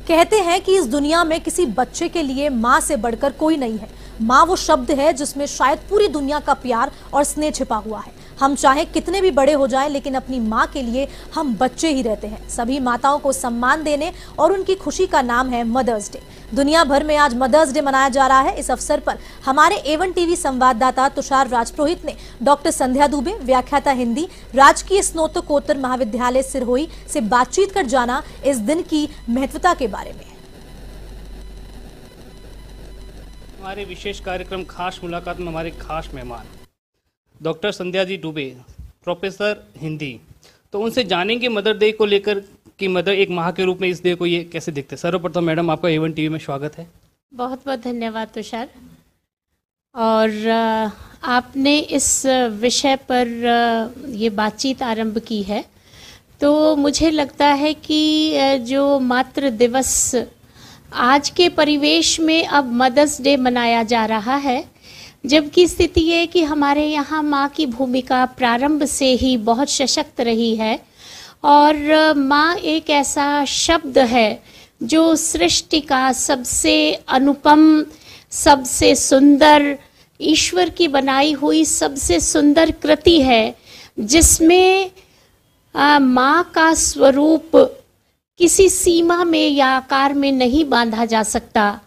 कहते हैं कि इस दुनिया में किसी बच्चे के लिए माँ से बढ़कर कोई नहीं है। माँ वो शब्द है जिसमें शायद पूरी दुनिया का प्यार और स्नेह छिपा हुआ है। हम चाहे कितने भी बड़े हो जाएं, लेकिन अपनी माँ के लिए हम बच्चे ही रहते हैं। सभी माताओं को सम्मान देने और उनकी खुशी का नाम है मदर्स डे। दुनिया भर में आज मदर्स डे मनाया जा रहा है। इस अवसर पर हमारे A1 टीवी संवाददाता तुषार राजपुरोहित ने डॉक्टर संध्या दुबे, व्याख्याता हिंदी, राजकीय स्नातकोत्तर महाविद्यालय सिरहोई से बातचीत कर जाना इस दिन की महत्वता के बारे में। हमारे विशेष कार्यक्रम खास मुलाकात में हमारे खास मेहमान डॉक्टर संध्या जी दुबे, प्रोफेसर हिंदी। तो उनसे जानेंगे मदर डे को लेकर कि मदर एक माँ के रूप में इस डे को ये कैसे देखते हैं। सर्वप्रथम मैडम, आपका A1 टीवी में स्वागत है। बहुत बहुत धन्यवाद तुषार। और आपने इस विषय पर ये बातचीत आरंभ की है, तो मुझे लगता है कि जो मातृ दिवस आज के परिवेश में अब मदर्स डे मनाया जा रहा है, जबकि स्थिति है कि हमारे यहाँ माँ की भूमिका प्रारंभ से ही बहुत सशक्त रही है। और माँ एक ऐसा शब्द है जो सृष्टि का सबसे अनुपम, सबसे सुंदर, ईश्वर की बनाई हुई सबसे सुंदर कृति है, जिसमें माँ का स्वरूप किसी सीमा में या आकार में नहीं बांधा जा सकता।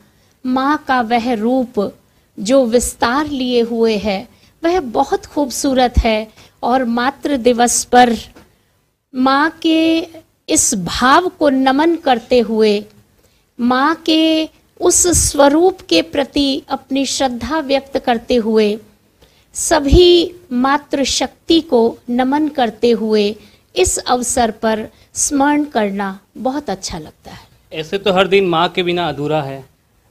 माँ का वह रूप जो विस्तार लिए हुए है वह बहुत खूबसूरत है। और मातृ दिवस पर माँ के इस भाव को नमन करते हुए, माँ के उस स्वरूप के प्रति अपनी श्रद्धा व्यक्त करते हुए, सभी मातृशक्ति को नमन करते हुए इस अवसर पर स्मरण करना बहुत अच्छा लगता है। ऐसे तो हर दिन माँ के बिना अधूरा है,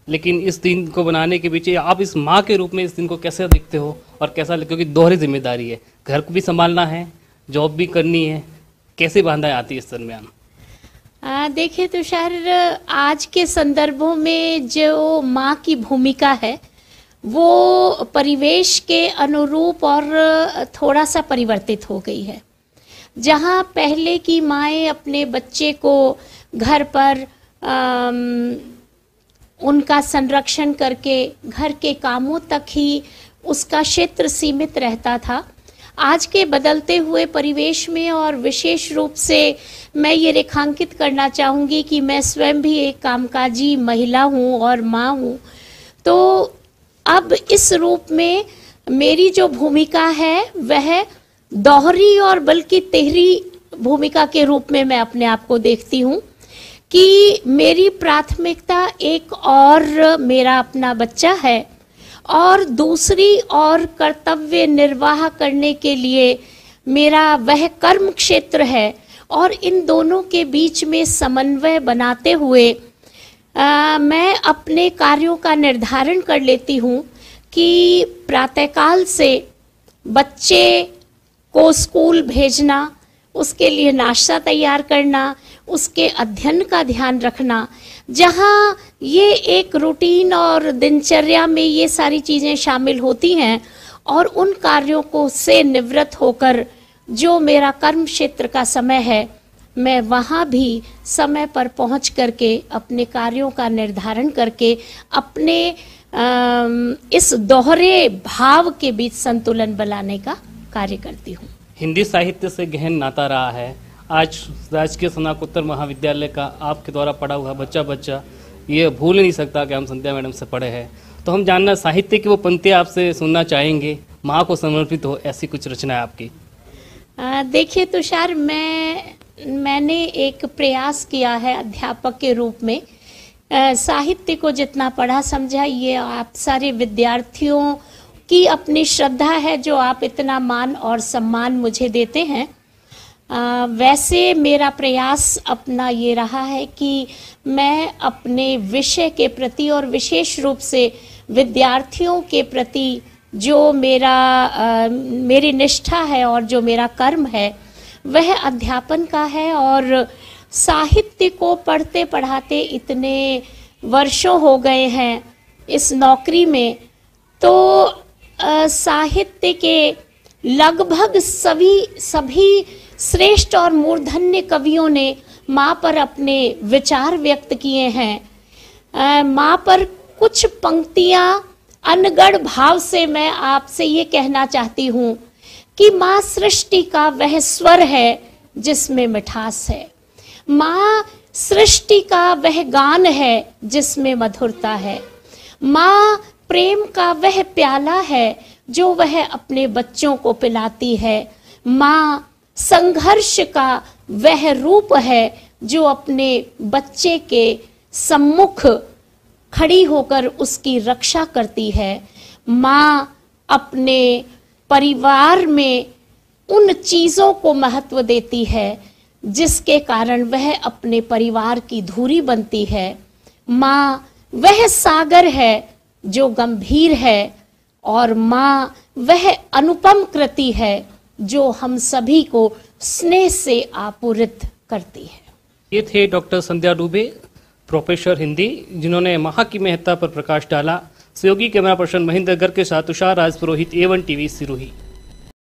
लेकिन इस दिन को बनाने के पीछे आप इस माँ के रूप में इस दिन को कैसे देखते हो और कैसा, क्योंकि दोहरी जिम्मेदारी है, घर को भी संभालना है, जॉब भी करनी है, कैसे बांधा आती है इस दरमियान? देखिए तुषार, आज के संदर्भों में जो माँ की भूमिका है वो परिवेश के अनुरूप और थोड़ा सा परिवर्तित हो गई है। जहाँ पहले की माएँ अपने बच्चे को घर पर उनका संरक्षण करके घर के कामों तक ही उसका क्षेत्र सीमित रहता था, आज के बदलते हुए परिवेश में और विशेष रूप से मैं ये रेखांकित करना चाहूँगी कि मैं स्वयं भी एक कामकाजी महिला हूँ और माँ हूँ। तो अब इस रूप में मेरी जो भूमिका है वह दोहरी और बल्कि तिहरी भूमिका के रूप में मैं अपने आप को देखती हूँ कि मेरी प्राथमिकता एक और मेरा अपना बच्चा है और दूसरी और कर्तव्य निर्वाह करने के लिए मेरा वह कर्म क्षेत्र है। और इन दोनों के बीच में समन्वय बनाते हुए मैं अपने कार्यों का निर्धारण कर लेती हूँ कि प्रातःकाल से बच्चे को स्कूल भेजना, उसके लिए नाश्ता तैयार करना, उसके अध्ययन का ध्यान रखना, जहाँ ये एक रूटीन और दिनचर्या में ये सारी चीज़ें शामिल होती हैं। और उन कार्यों को से निवृत्त होकर जो मेरा कर्म क्षेत्र का समय है, मैं वहाँ भी समय पर पहुँच करके अपने कार्यों का निर्धारण करके अपने इस दोहरे भाव के बीच संतुलन बनाने का कार्य करती हूँ। हिंदी साहित्य से गहन नाता रहा है। आज राजकीय स्नातकोत्तर महाविद्यालय का आपके द्वारा पढ़ा हुआ बच्चा ये भूल नहीं सकता कि हम संध्या मैडम से पढ़े हैं। तो हम जानना साहित्य की वो पंक्तियाँ आपसे सुनना चाहेंगे, माँ को समर्पित हो ऐसी कुछ रचना है आपकी। देखिए तुषार, मैंने एक प्रयास किया है अध्यापक के रूप में। साहित्य को जितना पढ़ा समझा, ये आप सारे विद्यार्थियों की अपनी श्रद्धा है जो आप इतना मान और सम्मान मुझे देते हैं। वैसे मेरा प्रयास अपना ये रहा है कि मैं अपने विषय के प्रति और विशेष रूप से विद्यार्थियों के प्रति जो मेरी निष्ठा है और जो मेरा कर्म है वह अध्यापन का है। और साहित्य को पढ़ते पढ़ाते इतने वर्षों हो गए हैं इस नौकरी में, तो साहित्य के लगभग सभी श्रेष्ठ और मूर्धन्य कवियों ने माँ पर अपने विचार व्यक्त किए हैं। माँ पर कुछ पंक्तियां अनगढ़ भाव से मैं आपसे ये कहना चाहती हूँ कि माँ सृष्टि का वह स्वर है जिसमें मिठास है। माँ सृष्टि का वह गान है जिसमें मधुरता है। माँ प्रेम का वह प्याला है जो वह अपने बच्चों को पिलाती है। माँ संघर्ष का वह रूप है जो अपने बच्चे के सम्मुख खड़ी होकर उसकी रक्षा करती है। माँ अपने परिवार में उन चीजों को महत्व देती है जिसके कारण वह अपने परिवार की धुरी बनती है। माँ वह सागर है जो गंभीर है और माँ वह अनुपम कृति है जो हम सभी को स्नेह से आपूरित करती है। ये थे डॉक्टर संध्या डुबे, प्रोफेसर हिंदी, जिन्होंने माँ की महत्ता पर प्रकाश डाला। सहयोगी कैमरा पर्सन महेंद्र गर्ग के साथ तुषार राज पुरोहित, A1 टीवी, सिरोही।